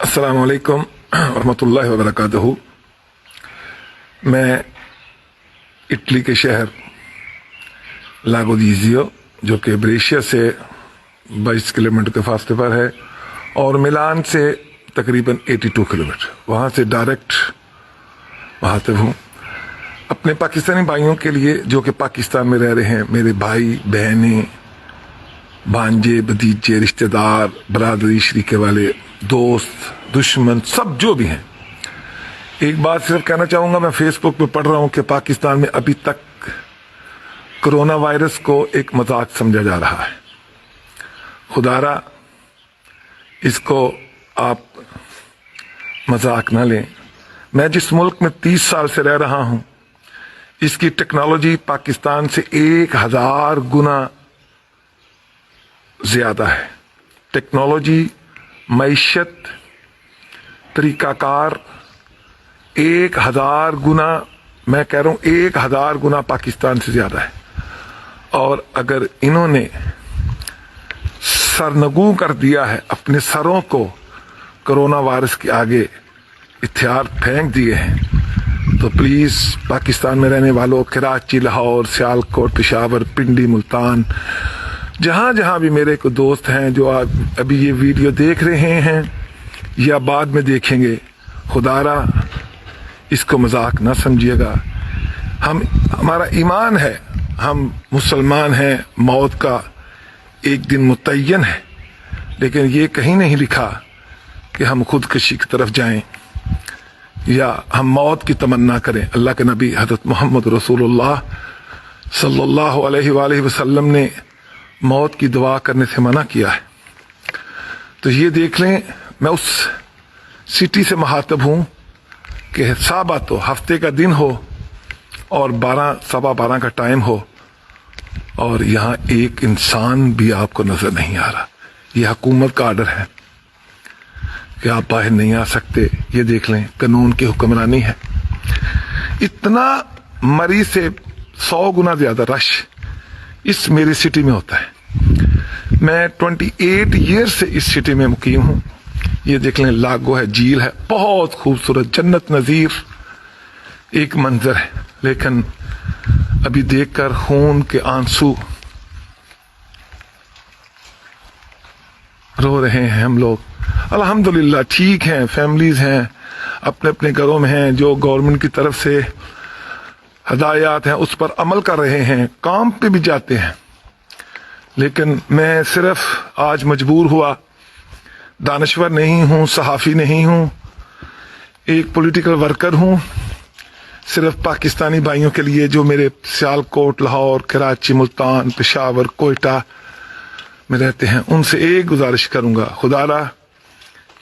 अस्सलाम वालेकुम रहमतुल्लाहि व बरकातहू। मैं इटली के शहर लागोदीजियो जो कि ब्रेशिया से 22 किलोमीटर के फासले पर है और मिलान से तकरीबन 82 किलोमीटर, वहाँ से डायरेक्ट मुखातिब हूँ अपने पाकिस्तानी भाइयों के लिए जो कि पाकिस्तान में रह रहे हैं। मेरे भाई बहनें, भांजे, भतीजे, रिश्तेदार, बरादरी शरीके वाले, दोस्त, दुश्मन, सब जो भी हैं। एक बात सिर्फ कहना चाहूँगा, मैं फेसबुक पे पढ़ रहा हूँ कि पाकिस्तान में अभी तक कोरोना वायरस को एक मजाक समझा जा रहा है। खुदारा इसको आप मजाक ना लें। मैं जिस मुल्क में 30 साल से रह रहा हूँ, इसकी टेक्नोलॉजी पाकिस्तान से 1000 गुना ज्यादा है। टेक्नोलॉजी, मईशत, तरीकाकार 1000 गुना, मैं कह रहा हूं 1000 गुना पाकिस्तान से ज्यादा है। और अगर इन्होंने सरनगू कर दिया है, अपने सरों को कोरोना वायरस के आगे हथियार फेंक दिए हैं, तो प्लीज पाकिस्तान में रहने वालों, कराची, लाहौर, सियालकोट, पेशावर, पिंडी, मुल्तान, जहां जहां भी मेरे को दोस्त हैं जो अभी ये वीडियो देख रहे हैं या बाद में देखेंगे, खुदारा इसको मजाक ना समझिएगा। हमारा ईमान है, हम मुसलमान हैं, मौत का एक दिन मुतय्यन है, लेकिन ये कहीं नहीं लिखा कि हम खुदकशी की तरफ जाएं या हम मौत की तमन्ना करें। अल्लाह के नबी हज़रत मोहम्मद रसूलुल्लाह सल्लल्लाहु अलैहि वसल्लम ने मौत की दुआ करने से मना किया है। तो ये देख लें, मैं उस सिटी से मुखातिब हूँ कि साबा तो हफ्ते का दिन हो और 12-12:15 का टाइम हो और यहाँ एक इंसान भी आपको नजर नहीं आ रहा। ये हुकूमत का आर्डर है कि आप बाहर नहीं आ सकते। ये देख लें, कानून की हुक्मरानी है। इतना मरीज से 100 गुना ज्यादा रश इस मेरी सिटी में होता है। मैं 28 ईयर से इस सिटी में मुकीम हूँ। ये देख लें, लागो है, झील है, बहुत खूबसूरत, जन्नत नजीर एक मंजर है। लेकिन अभी देखकर खून के आंसू रो रहे हैं हम लोग। अल्हम्दुलिल्लाह ठीक हैं, फैमिलीज हैं, अपने अपने घरों में हैं, जो गवर्नमेंट की तरफ से हदायत हैं उस पर अमल कर रहे हैं, काम पे भी जाते हैं। लेकिन मैं सिर्फ आज मजबूर हुआ, दानश्वर नहीं हूं, सहाफ़ी नहीं हूं, एक पॉलिटिकल वर्कर हूं, सिर्फ पाकिस्तानी भाइयों के लिए जो मेरे सियालकोट, लाहौर, कराची, मुल्तान, पेशावर, कोयटा में रहते हैं, उनसे एक गुजारिश करूंगा, खुदारा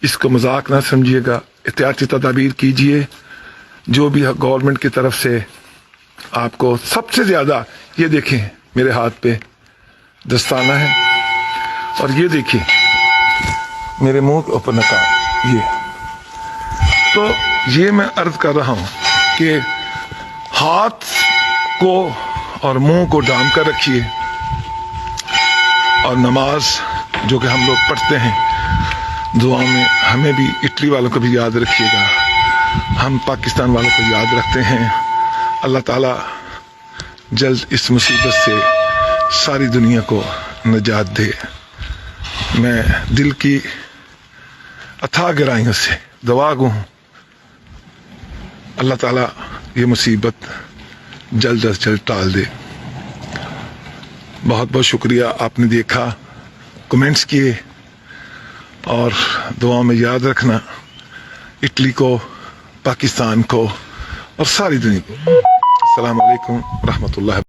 इसको मजाक ना समझिएगा, एहतियाती तदाबीर कीजिए। जो भी गवर्नमेंट की तरफ से आपको सबसे ज्यादा, ये देखें मेरे हाथ पे दस्ताना है और ये देखिए मेरे मुंह के ऊपर नकाब। ये तो ये मैं अर्ज कर रहा हूं कि हाथ को और मुंह को ढांप कर रखिए और नमाज जो कि हम लोग पढ़ते हैं, दुआओं में हमें भी, इटली वालों को भी याद रखिएगा, हम पाकिस्तान वालों को याद रखते हैं। अल्लाह ताला जल्द इस मुसीबत से सारी दुनिया को निजात दे। मैं दिल की अथाह गहराइयों से दुआ गो हूँ, अल्लाह ताला ये मुसीबत जल्द अज जल्द टाल दे। बहुत बहुत शुक्रिया, आपने देखा, कमेंट्स किए और दुआ में याद रखना इटली को, पाकिस्तान को और सारी दुनिया को। अस्सलाम वालेकुम रहमतुल्लाह।